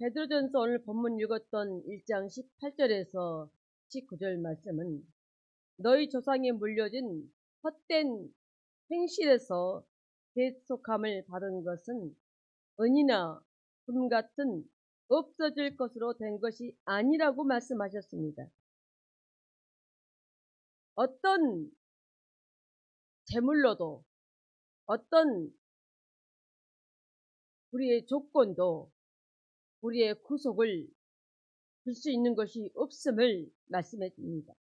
베드로전서 오늘 본문 읽었던 1장 18절에서 19절 말씀은 너희 조상이 물려진 헛된 행실에서 대속함을 받은 것은 은이나 금 같은 없어질 것으로 된 것이 아니라고 말씀하셨습니다. 어떤 재물로도 어떤 우리의 조건도 우리의 구속을 줄 수 있는 것이 없음을 말씀해 줍니다.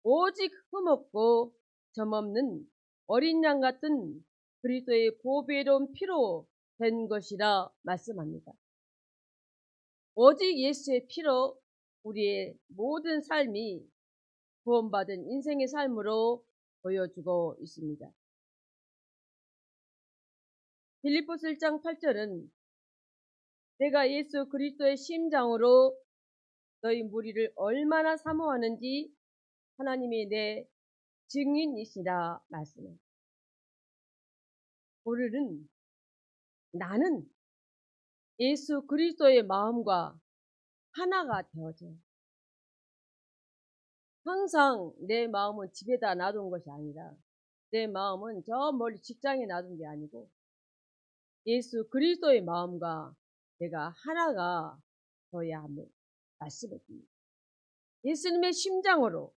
오직 흠없고 점없는 어린 양 같은 그리스도의 보배로운 피로 된 것이라 말씀합니다. 오직 예수의 피로 우리의 모든 삶이 구원받은 인생의 삶으로 보여주고 있습니다. 빌립보서 1장 8절은 내가 예수 그리스도의 심장으로 너희 무리를 얼마나 사모하는지 하나님이 내 증인이시라 말씀해. 우리는 나는 예수 그리스도의 마음과 하나가 되어져요. 항상 내 마음은 집에다 놔둔 것이 아니라 내 마음은 저 멀리 직장에 놔둔 게 아니고 예수 그리스도의 마음과 내가 하나가 되어야 함을 말씀해 줍니다. 예수님의 심장으로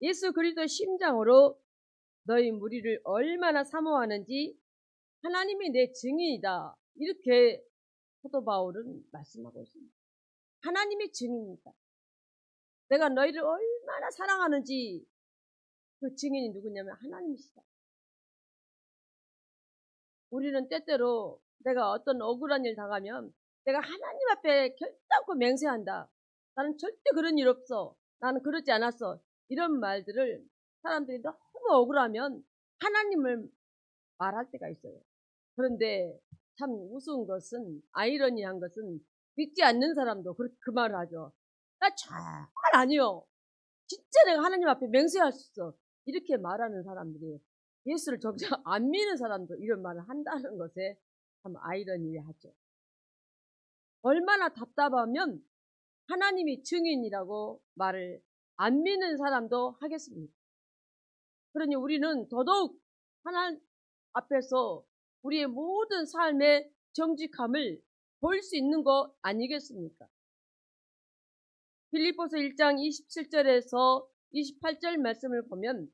예수 그리스도의 심장으로 너희 무리를 얼마나 사모하는지 하나님이 내 증인이다. 이렇게 사도 바울은 말씀하고 있습니다. 하나님의 증인이다. 내가 너희를 얼마나 사랑하는지 그 증인이 누구냐면 하나님이시다. 우리는 때때로 내가 어떤 억울한 일 당하면 내가 하나님 앞에 결단코 맹세한다. 나는 절대 그런 일 없어. 나는 그러지 않았어. 이런 말들을 사람들이 너무 억울하면 하나님을 말할 때가 있어요. 그런데 참 우스운 것은, 아이러니한 것은 믿지 않는 사람도 그 말을 하죠. 나 정말 아니요. 진짜 내가 하나님 앞에 맹세할 수 있어. 이렇게 말하는 사람들이 예수를 정작 안 믿는 사람도 이런 말을 한다는 것에 참 아이러니하죠. 얼마나 답답하면 하나님이 증인이라고 말을 안 믿는 사람도 하겠습니다. 그러니 우리는 더더욱 하나님 앞에서 우리의 모든 삶의 정직함을 볼 수 있는 것 아니겠습니까? 빌립보서 1장 27절에서 28절 말씀을 보면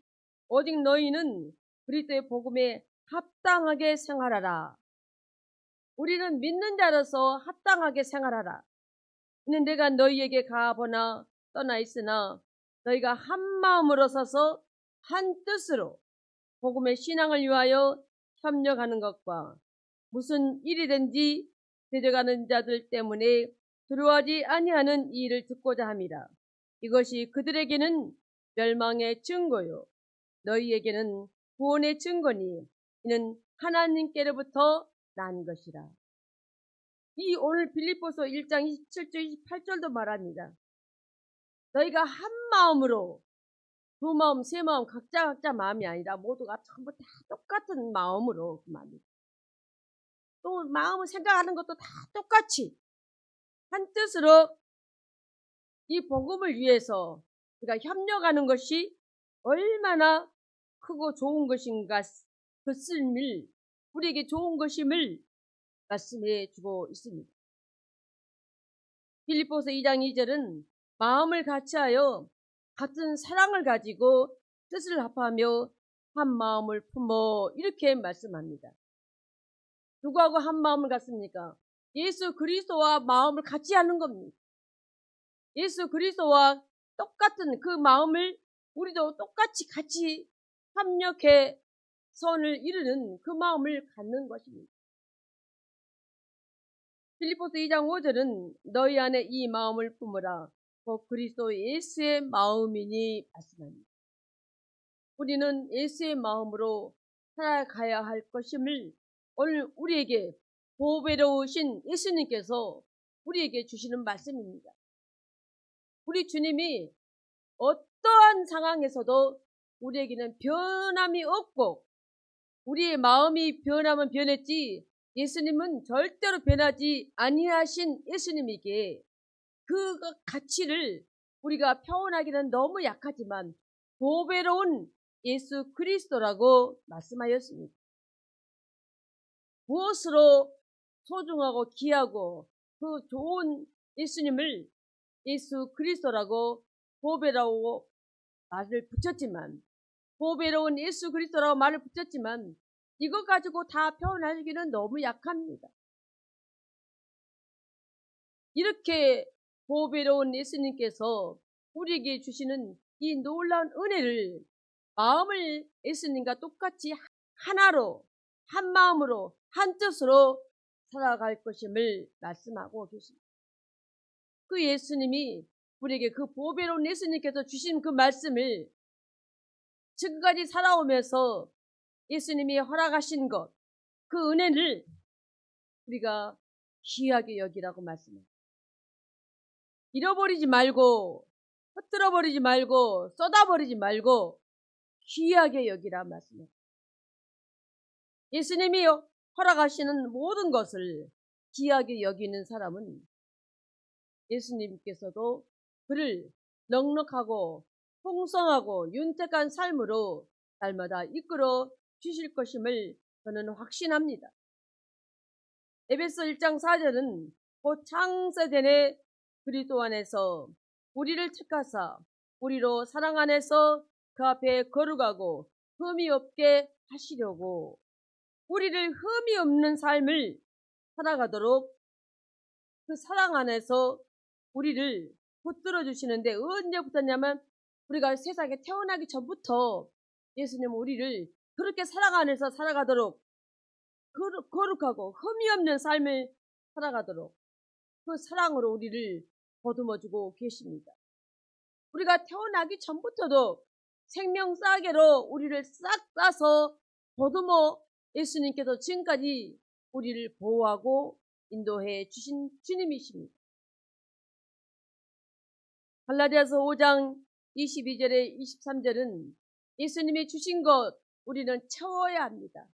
오직 너희는 그리스도의 복음에 합당하게 생활하라. 우리는 믿는 자로서 합당하게 생활하라. 이는 내가 너희에게 가보나 떠나 있으나 너희가 한 마음으로 서서 한 뜻으로 복음의 신앙을 위하여 협력하는 것과 무슨 일이든지 되져가는 자들 때문에 두려워하지 아니하는 이 일을 듣고자 함이라. 이것이 그들에게는 멸망의 증거요 너희에게는 구원의 증거니 이는 하나님께로부터 난 것이라. 이 오늘 빌립보서 1장 27절 28절도 말합니다. 너희가 한 마음으로 두 마음 세 마음 각자 마음이 아니라 모두가 전부 다 똑같은 마음으로 말합니다. 또 마음을 생각하는 것도 다 똑같이 한 뜻으로 이 복음을 위해서 우리가 협력하는 것이 얼마나 크고 좋은 것인가, 그 쓸밀 우리에게 좋은 것임을 말씀해 주고 있습니다. 빌립보서 2장 2절은 마음을 같이하여 같은 사랑을 가지고 뜻을 합하며 한 마음을 품어 이렇게 말씀합니다. 누구하고 한 마음을 갖습니까? 예수 그리스도와 마음을 같이 하는 겁니다. 예수 그리스도와 똑같은 그 마음을 우리도 똑같이 같이 협력해 선을 이루는 그 마음을 갖는 것입니다. 빌립보서 2장 5절은 너희 안에 이 마음을 품으라. 곧 그리스도 예수의 마음이니 말씀합니다. 우리는 예수의 마음으로 살아가야 할 것임을 오늘 우리에게 보배로우신 예수님께서 우리에게 주시는 말씀입니다. 우리 주님이 어떠한 상황에서도 우리에게는 변함이 없고 우리의 마음이 변하면 변했지 예수님은 절대로 변하지 아니하신 예수님에게 그 가치를 우리가 표현하기는 너무 약하지만 보배로운 예수 그리스도라고 말씀하였습니다. 무엇으로 소중하고 귀하고 그 좋은 예수님을 예수 그리스도라고 보배라고 말을 붙였지만, 보배로운 예수 그리스도라고 말을 붙였지만 이것 가지고 다 표현하기는 너무 약합니다. 이렇게 보배로운 예수님께서 우리에게 주시는 이 놀라운 은혜를 마음을 예수님과 똑같이 하나로, 한 마음으로, 한 뜻으로 살아갈 것임을 말씀하고 계십니다. 그 예수님이 우리에게 그 보배로운 예수님께서 주신 그 말씀을 지금까지 살아오면서 예수님이 허락하신 것, 그 은혜를 우리가 귀하게 여기라고 말씀합니다. 잃어버리지 말고, 흩뜨려버리지 말고, 쏟아버리지 말고 귀하게 여기라 말씀합니다. 예수님이 허락하시는 모든 것을 귀하게 여기는 사람은 예수님께서도 그를 넉넉하고 풍성하고 윤택한 삶으로 날마다 이끌어 주실 것임을 저는 확신합니다. 에베소 1장 4절은 곧 창세전에 그리스도 안에서 우리를 택하사 우리로 사랑 안에서 그 앞에 거룩하고 흠이 없게 하시려고 우리를 흠이 없는 삶을 살아가도록 그 사랑 안에서 우리를 붙들어 주시는데, 언제부터냐면 우리가 세상에 태어나기 전부터 예수님은 우리를 그렇게 사랑 안에서 살아가도록, 거룩하고 흠이 없는 삶을 살아가도록 그 사랑으로 우리를 보듬어주고 계십니다. 우리가 태어나기 전부터도 생명싸개로 우리를 싹 싸서 보듬어 예수님께서 지금까지 우리를 보호하고 인도해 주신 주님이십니다. 갈라디아서 5장 22절에 23절은 예수님이 주신 것 우리는 채워야 합니다.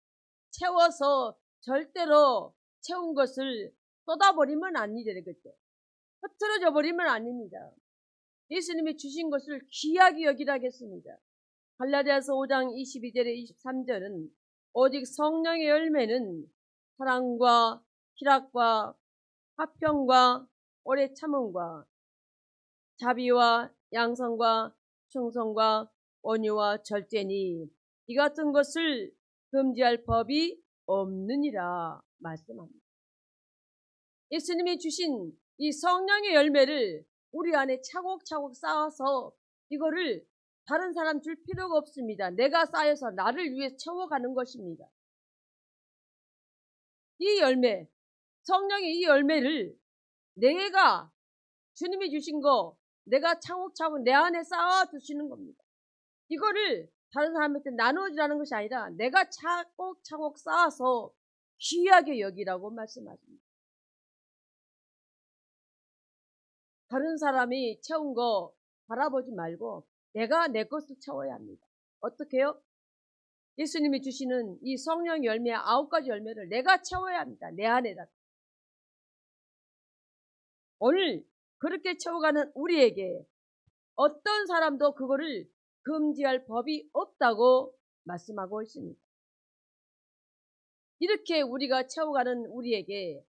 채워서 절대로 채운 것을 쏟아버리면 안 되겠죠. 흐트러져 버리면 아닙니다. 예수님이 주신 것을 귀하게 여기라겠습니다. 갈라디아서 5장 22절에 23절은 오직 성령의 열매는 사랑과 희락과 화평과 오래 참음과 자비와 양성과 충성과 온유와 절제니 이 같은 것을 금지할 법이 없느니라 말씀합니다. 예수님이 주신 이 성령의 열매를 우리 안에 차곡차곡 쌓아서 이거를 다른 사람 줄 필요가 없습니다. 내가 쌓여서 나를 위해 채워가는 것입니다. 이 열매, 성령의 이 열매를 내가 주님이 주신 거 내가 차곡차곡 내 안에 쌓아 두시는 겁니다. 이거를 다른 사람한테 나누어주라는 것이 아니라 내가 차곡차곡 쌓아서 귀하게 여기라고 말씀하십니다. 다른 사람이 채운 거 바라보지 말고 내가 내 것을 채워야 합니다. 어떻게 해요? 예수님이 주시는 이 성령 열매 9가지 열매를 내가 채워야 합니다. 내 안에다. 오늘 그렇게 채워가는 우리에게 어떤 사람도 그거를 금지할 법이 없다고 말씀하고 있습니다. 이렇게 우리가 채워가는 우리에게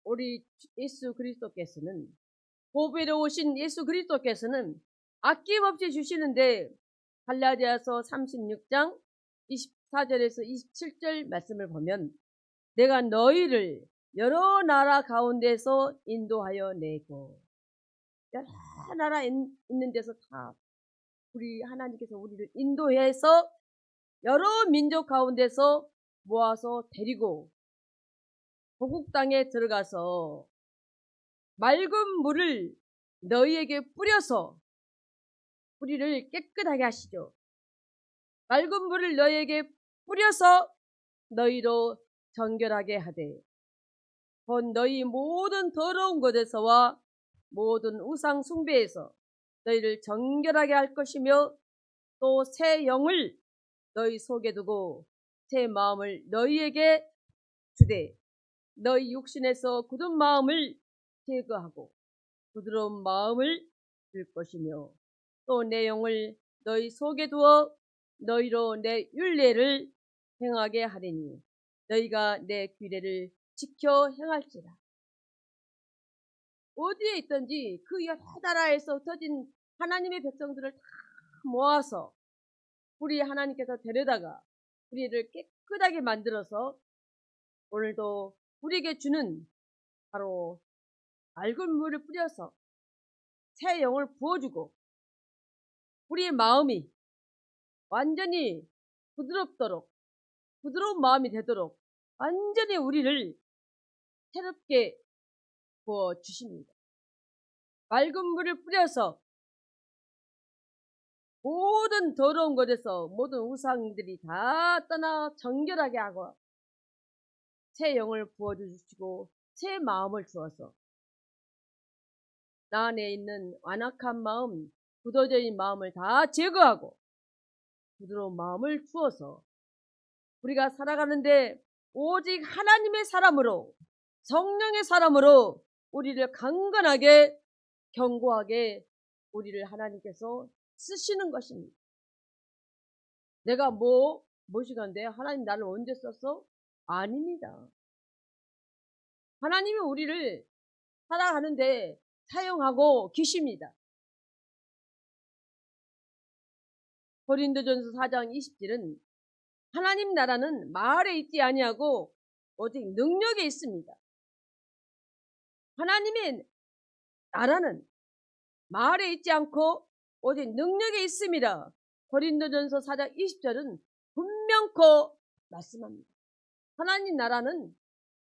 우리 예수 그리스도께서는, 보배로우신 예수 그리스도께서는 아낌없이 주시는데, 갈라디아서 36장 24절에서 27절 말씀을 보면 내가 너희를 여러 나라 가운데서 인도하여 내고, 여러 나라 있는 데서 다 우리 하나님께서 우리를 인도해서 여러 민족 가운데서 모아서 데리고 고국 땅에 들어가서 맑은 물을 너희에게 뿌려서 우리를 깨끗하게 하시죠. 맑은 물을 너희에게 뿌려서 너희로 정결하게 하되 곧 너희 모든 더러운 것에서와 모든 우상 숭배에서 너희를 정결하게 할 것이며 또 새 영을 너희 속에 두고 새 마음을 너희에게 주되 너희 육신에서 굳은 마음을 제거하고 부드러운 마음을 줄 것이며 또 내 영을 너희 속에 두어 너희로 내 율례를 행하게 하리니 너희가 내 규례를 지켜 행할지라. 어디에 있든지 그 여러 나라에서 흩어진 하나님의 백성들을 다 모아서 우리 하나님께서 데려다가 우리를 깨끗하게 만들어서 오늘도 우리에게 주는 바로 맑은 물을 뿌려서 새 영을 부어주고 우리의 마음이 완전히 부드럽도록 부드러운 마음이 되도록 완전히 우리를 새롭게 부어주십니다. 맑은 물을 뿌려서 모든 더러운 것에서 모든 우상들이 다 떠나 정결하게 하고 새 영을 부어주시고 새 마음을 주어서 나 안에 있는 완악한 마음, 굳어진 마음을 다 제거하고 부드러운 마음을 주어서 우리가 살아가는데 오직 하나님의 사람으로 성령의 사람으로 우리를 강건하게 견고하게 우리를 하나님께서 쓰시는 것입니다. 내가 무엇이간데 하나님 나를 언제 썼어? 아닙니다. 하나님이 우리를 살아가는데 사용하고 계십니다. 고린도전서 4장 20절은 하나님 나라는 말에 있지 아니하고 오직 능력에 있습니다. 하나님의 나라는 말에 있지 않고 오직 능력에 있습니다. 고린도전서 4장 20절은 분명코 말씀합니다. 하나님 나라는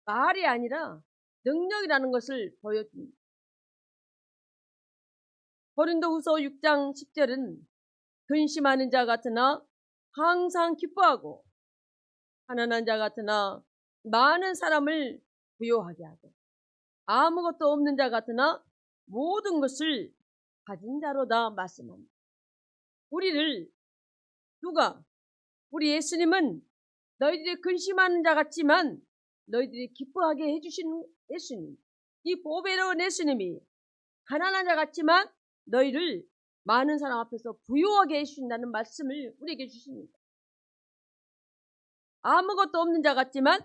말이 아니라 능력이라는 것을 보여줍니다. 고린도후서 6장 10절은 근심하는 자 같으나 항상 기뻐하고 가난한 자 같으나 많은 사람을 부요하게 하고 아무것도 없는 자 같으나 모든 것을 가진 자로다 말씀합니다. 우리를 누가 우리 예수님은 너희들이 근심하는 자 같지만 너희들이 기뻐하게 해주시는 예수님, 이 보배로운 예수님이 가난한 자 같지만 너희를 많은 사람 앞에서 부요하게 해주신다는 말씀을 우리에게 주십니다. 아무것도 없는 자 같지만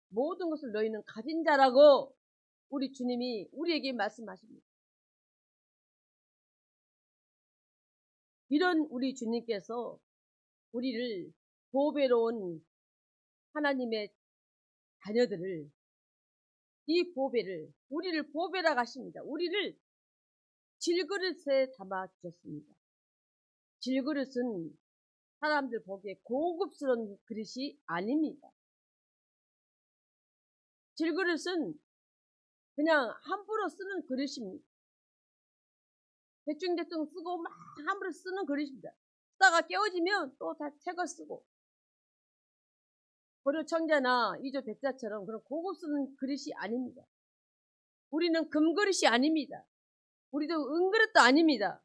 모든 것을 너희는 가진 자라고 우리 주님이 우리에게 말씀하십니다. 이런 우리 주님께서 우리를 보배로운 하나님의 자녀들을 이 보배를 우리를 보배라 하십니다. 우리를 질그릇에 담아 주셨습니다. 질그릇은 사람들 보기에 고급스러운 그릇이 아닙니다. 질그릇은 그냥 함부로 쓰는 그릇입니다. 대충대충 쓰고 막 함부로 쓰는 그릇입니다. 쓰다가 깨어지면 또 다 새거 쓰고 고려 청자나 이조 백자처럼 그런 고급스러운 그릇이 아닙니다. 우리는 금그릇이 아닙니다. 우리도 은그릇도 아닙니다.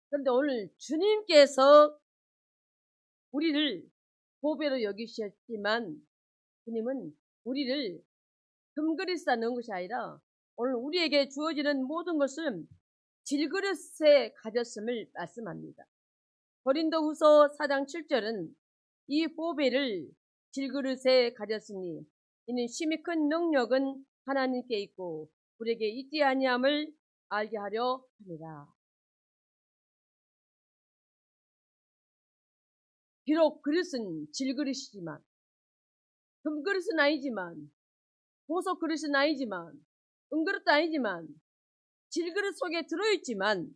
그런데 오늘 주님께서 우리를 보배로 여기셨지만 주님은 우리를 금그릇에 넣은 것이 아니라 오늘 우리에게 주어지는 모든 것은 질그릇에 가졌음을 말씀합니다. 고린도후서 4장 7절은 이 보배를 질그릇에 가졌으니 이는 심히 큰 능력은 하나님께 있고 우리에게 있지 아니함을 알게 하려 합니다. 비록 그릇은 질그릇이지만 금그릇은 아니지만 보석 그릇은 아니지만 은그릇도 아니지만 질그릇 속에 들어있지만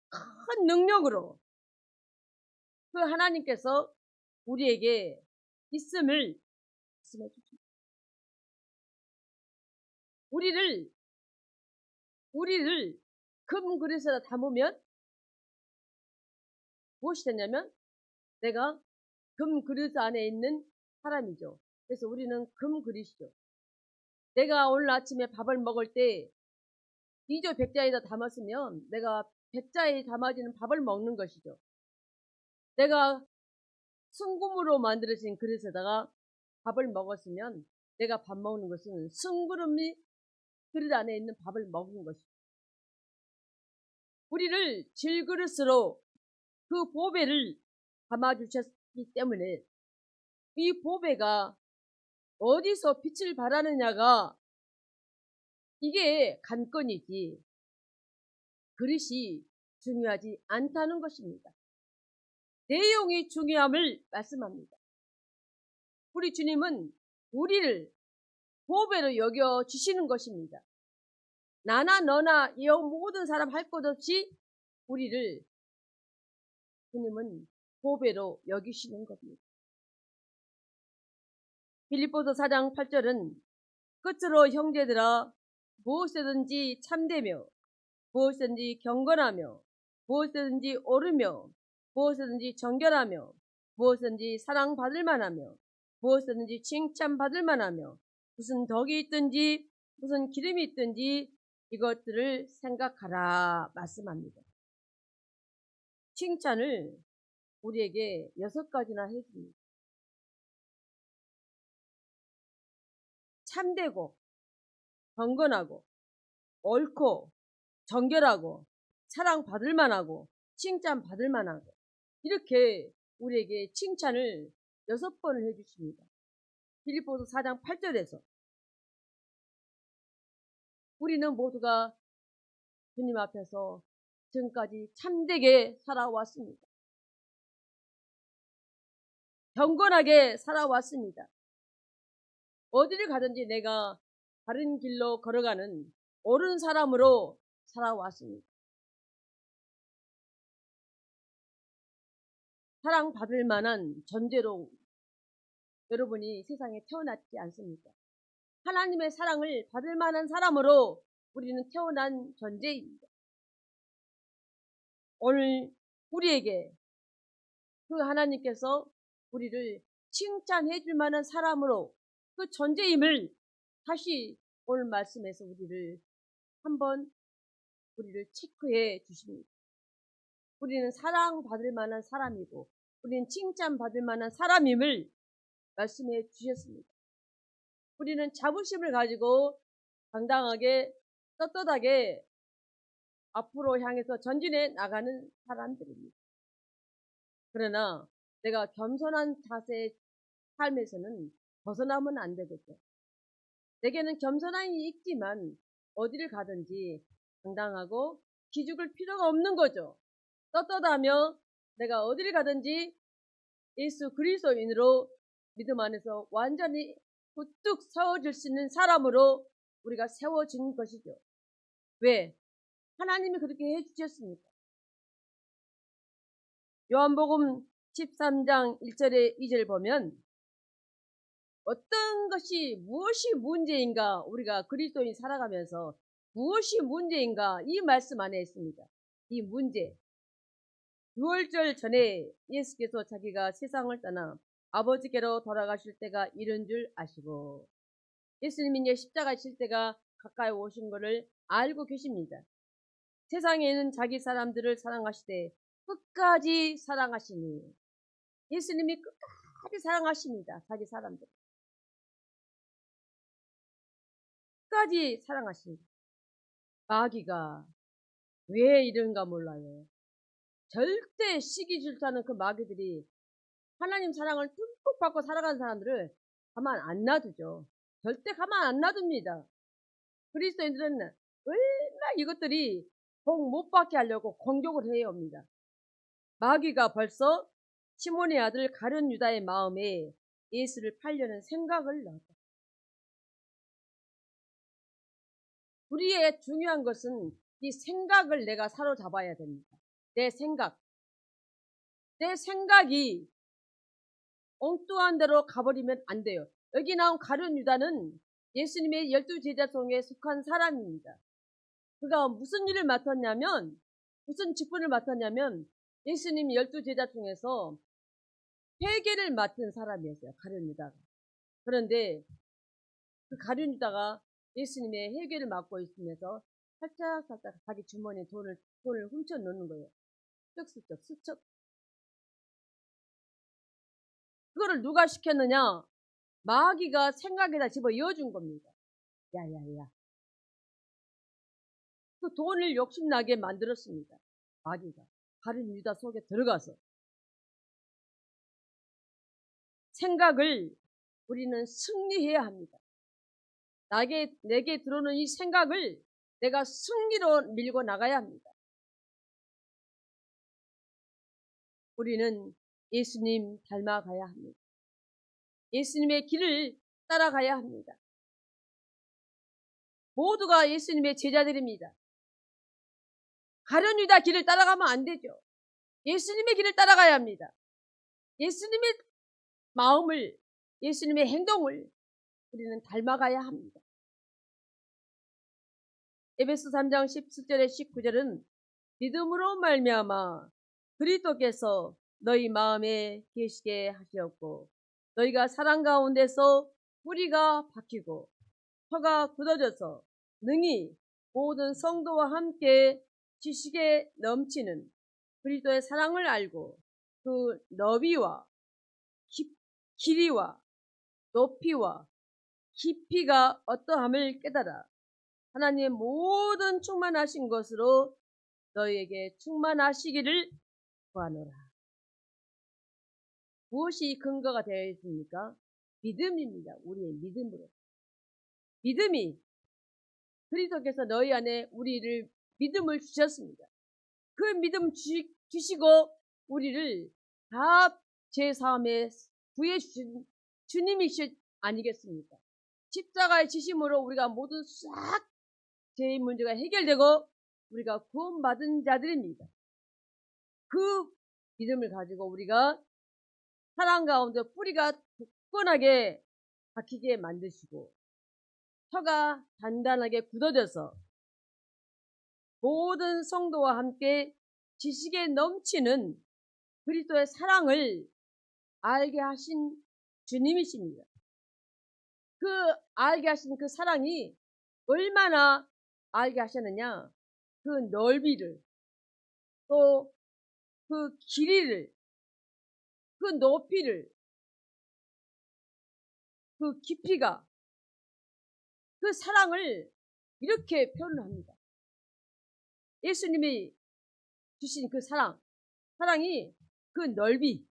큰 능력으로 그 하나님께서 우리에게 있음을 말씀해 주십니다. 우리를 금 그릇에다 담으면 무엇이 되냐면 내가 금 그릇 안에 있는 사람이죠. 그래서 우리는 금 그릇이죠. 내가 오늘 아침에 밥을 먹을 때 2조 백자에다 담았으면 내가 백자에 담아지는 밥을 먹는 것이죠. 내가 순금으로 만들어진 그릇에다가 밥을 먹었으면 내가 밥 먹는 것은 승부름이 그릇 안에 있는 밥을 먹은 것이다. 우리를 질그릇으로 그 보배를 담아주셨기 때문에 이 보배가 어디서 빛을 발하느냐가 이게 관건이지 그릇이 중요하지 않다는 것입니다. 내용이 중요함을 말씀합니다. 우리 주님은 우리를 보배로 여겨주시는 것입니다. 나나 너나 이 모든 사람 할 것 없이 우리를 주님은 보배로 여기시는 겁니다. 빌립보서 4장 8절은 끝으로 형제들아 무엇이든지 참되며 무엇이든지 경건하며 무엇이든지 옳으며 무엇이든지 정결하며 무엇이든지 사랑받을 만하며 무엇이든지 칭찬받을 만하며 무슨 덕이 있든지 무슨 기름이 있든지 이것들을 생각하라 말씀합니다. 칭찬을 우리에게 6가지나 해줍니다. 참되고 경건하고 옳고 정결하고 사랑받을 만하고 칭찬받을 만하고 이렇게 우리에게 칭찬을 6번을 해주십니다. 빌립보서 4장 8절에서 우리는 모두가 주님 앞에서 지금까지 참되게 살아왔습니다. 경건하게 살아왔습니다. 어디를 가든지 내가 바른 길로 걸어가는 옳은 사람으로 살아왔습니다. 사랑받을 만한 존재로 여러분이 세상에 태어났지 않습니까? 하나님의 사랑을 받을 만한 사람으로 우리는 태어난 존재입니다. 오늘 우리에게 그 하나님께서 우리를 칭찬해 줄 만한 사람으로 그 존재임을 다시 오늘 말씀에서 한번 우리를 체크해 주십니다. 우리는 사랑받을 만한 사람이고 우리는 칭찬받을 만한 사람임을 말씀해 주셨습니다. 우리는 자부심을 가지고 당당하게 떳떳하게 앞으로 향해서 전진해 나가는 사람들입니다. 그러나 내가 겸손한 자세의 삶에서는 벗어나면 안 되겠죠. 내게는 겸손함이 있지만 어디를 가든지 당당하고 기죽을 필요가 없는 거죠. 떳떳하며 내가 어디를 가든지 예수 그리스도인으로 믿음 안에서 완전히 우뚝 세워질 수 있는 사람으로 우리가 세워진 것이죠. 왜? 하나님이 그렇게 해주셨습니까? 요한복음 13장 1절에 2절 보면 어떤 것이 무엇이 문제인가 우리가 그리스도인 살아가면서 무엇이 문제인가 이 말씀 안에 있습니다. 이 문제 6월절 전에 예수께서 자기가 세상을 떠나 아버지께로 돌아가실 때가 이른 줄 아시고 예수님이 이제 십자가 질 때가 가까이 오신 것을 알고 계십니다. 세상에는 자기 사람들을 사랑하시되 끝까지 사랑하시니 예수님이 끝까지 사랑하십니다. 자기 사람들 끝까지 사랑하십니다. 마귀가 왜 이런가 몰라요. 절대 시기 질투하는 그 마귀들이 하나님 사랑을 듬뿍 받고 살아가는 사람들을 가만 안 놔두죠. 절대 가만 안 놔둡니다. 그리스도인들은 얼마나 이것들이 복 못 받게 하려고 공격을 해야 합니다. 마귀가 벌써 시몬의 아들 가룟 유다의 마음에 예수를 팔려는 생각을 넣었다. 우리의 중요한 것은 이 생각을 내가 사로잡아야 됩니다. 내 생각이 엉뚱한 데로 가버리면 안 돼요. 여기 나온 가룟 유다는 예수님의 12제자 중에 속한 사람입니다. 그가 무슨 일을 맡았냐면 무슨 직분을 맡았냐면 예수님 12제자 중에서 회계를 맡은 사람이었어요. 가룟 유다가. 그런데 그 가룟 유다가 예수님의 회계를 맡고 있으면서 살짝살짝 자기 주머니에 돈을 훔쳐 넣는 거예요. 스쩍. 그거를 누가 시켰느냐? 마귀가 생각에다 집어 이어준 겁니다. 야야야. 그 돈을 욕심나게 만들었습니다. 마귀가 가룟 유다 속에 들어가서. 생각을 우리는 승리해야 합니다. 내게 들어오는 이 생각을 내가 승리로 밀고 나가야 합니다. 우리는 예수님 닮아가야 합니다. 예수님의 길을 따라가야 합니다. 모두가 예수님의 제자들입니다. 가룟 유다 길을 따라가면 안 되죠. 예수님의 길을 따라가야 합니다. 예수님의 마음을, 예수님의 행동을 우리는 닮아가야 합니다. 에베소 3장 17절에 19절은 믿음으로 말미암아 그리스도께서 너희 마음에 계시게 하셨고 너희가 사랑 가운데서 뿌리가 박히고 혀가 굳어져서 능히 모든 성도와 함께 지식에 넘치는 그리스도의 사랑을 알고 그 너비와 길이와 높이와 깊이가 어떠함을 깨달아 하나님의 모든 충만하신 것으로 너희에게 충만하시기를 구하노라. 무엇이 근거가 되어 있습니까? 믿음입니다. 우리의 믿음으로. 믿음이 그리스도께서 너희 안에 우리를 믿음을 주셨습니다. 그 믿음 주시고 우리를 다 제3에 구해 주신 주님이시 아니겠습니까? 십자가의 지심으로 우리가 모두 싹 죄의 문제가 해결되고 우리가 구원받은 자들입니다. 그 믿음을 가지고 우리가 사랑 가운데 뿌리가 굳건하게 박히게 만드시고 혀가 단단하게 굳어져서 모든 성도와 함께 지식에 넘치는 그리스도의 사랑을 알게 하신 주님이십니다. 그 알게 하신 그 사랑이 얼마나 알게 하셨느냐? 그 넓이를, 또 그 길이를, 그 높이를, 그 깊이가, 그 사랑을 이렇게 표현합니다. 예수님이 주신 그 사랑이 그 넓이,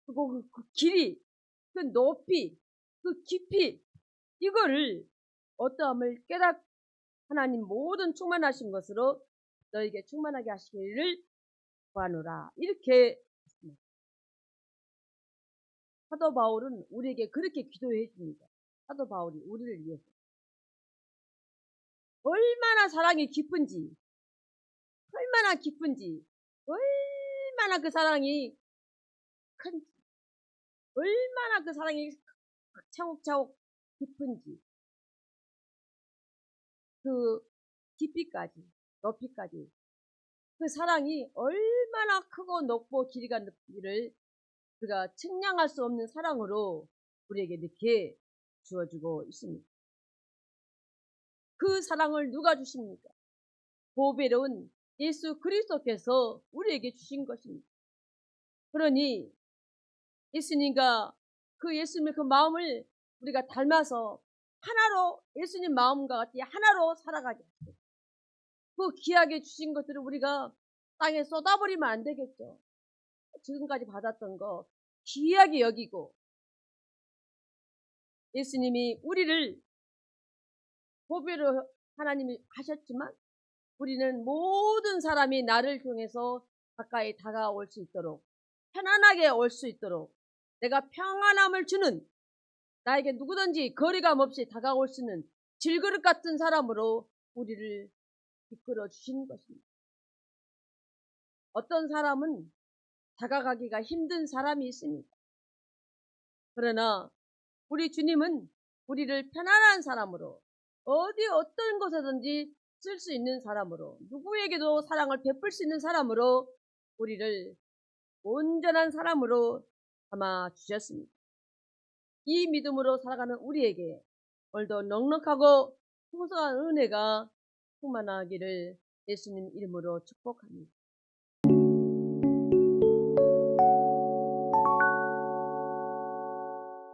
그리고 그 길이, 그 높이, 그 깊이, 이거를 어떠함을 하나님 모든 충만하신 것으로 너에게 충만하게 하시기를 구하노라. 이렇게 했습니다. 사도 바울은 우리에게 그렇게 기도해 줍니다. 사도 바울이 우리를 위해서. 얼마나 사랑이 깊은지, 얼마나 깊은지, 얼마나 그 사랑이 큰지, 얼마나 그 사랑이 차곡차곡 깊은지, 그 깊이까지, 높이까지, 그 사랑이 얼마나 크고 높고 길이가 높기를 우리가 측량할 수 없는 사랑으로 우리에게 이렇게 주어주고 있습니다. 그 사랑을 누가 주십니까? 보배로운 예수 그리스도께서 우리에게 주신 것입니다. 그러니 예수님과 그 예수님의 그 마음을 우리가 닮아서 하나로, 예수님 마음과 같이 하나로 살아가게 하시고, 그 귀하게 주신 것들을 우리가 땅에 쏟아버리면 안 되겠죠. 지금까지 받았던 거 귀하게 여기고, 예수님이 우리를 보배로 하나님이 하셨지만 우리는 모든 사람이 나를 통해서 가까이 다가올 수 있도록, 편안하게 올 수 있도록, 내가 평안함을 주는, 나에게 누구든지 거리감 없이 다가올 수 있는 질그릇 같은 사람으로 우리를 이끌어 주신 것입니다. 어떤 사람은 다가가기가 힘든 사람이 있습니다. 그러나 우리 주님은 우리를 편안한 사람으로, 어떤 곳에든지 쓸 수 있는 사람으로, 누구에게도 사랑을 베풀 수 있는 사람으로 우리를 온전한 사람으로 삼아 주셨습니다. 이 믿음으로 살아가는 우리에게 오늘도 넉넉하고 풍성한 은혜가 충만하기를 예수님 이름으로 축복합니다.